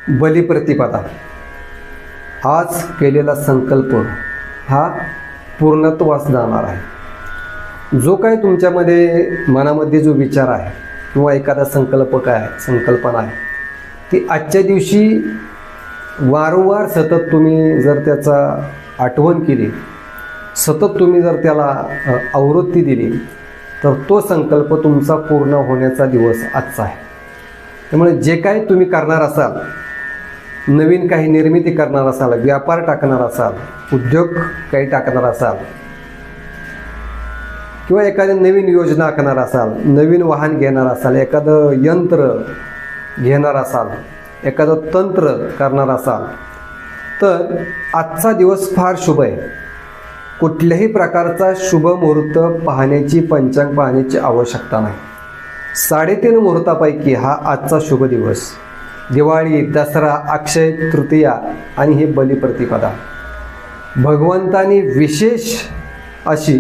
बलिप्रतिपदा. आज केलेला संकल्प हा पूर्णत्वास जाणार आहे. जो काही तुमच्यामध्ये मनामध्ये जो विचार आहे किंवा एखादा संकल्पना आहे ती आजच्या दिवशी वारंवार सतत तुम्ही जर त्याचा आठवण केली, सतत तुम्ही जर त्याला आवृत्ती दिली, तर तो संकल्प तुमचा पूर्ण होण्याचा दिवस आजचा आहे. त्यामुळे जे काही तुम्ही करणार असाल, नवीन काही निर्मिती करणार असाल, व्यापार टाकणार असाल, उद्योग काही टाकणार असाल किंवा एखादी नवीन योजना आखणार असाल, नवीन वाहन घेणार असाल, एखादं यंत्र घेणार असाल, एखादं तंत्र करणार असाल, तर आजचा दिवस फार शुभ आहे. कुठल्याही प्रकारचा शुभ मुहूर्त पाहण्याची, पंचांग पाहण्याची आवश्यकता नाही. 3.5 मुहूर्तापैकी हा आजचा शुभ दिवस. दिवाळी, दसरा, अक्षय तृतीया आणि हे बलिप्रतिपदा. भगवंतानी विशेष अशी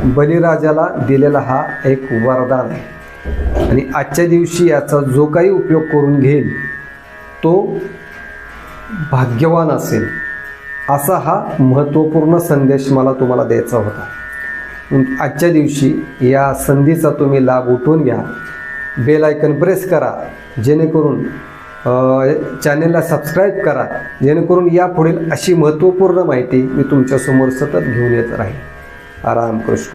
बलिराजाला दिलेला हा एक वरदान आहे आणि आजच्या दिवशी याचा जो काही उपयोग करून घेईल तो भाग्यवान असेल, असा हा महत्त्वपूर्ण संदेश मला तुम्हाला द्यायचा होता. आजच्या दिवशी या संधीचा तुम्ही लाभ उठवून घ्या. बेल आयकन प्रेस करा, जेणेकरून चॅनेलला सबस्क्राईब करा, जेणेकरून यापुढील अशी महत्त्वपूर्ण माहिती मी तुमच्यासमोर सतत घेऊन येत राहील. रामकृष्ण.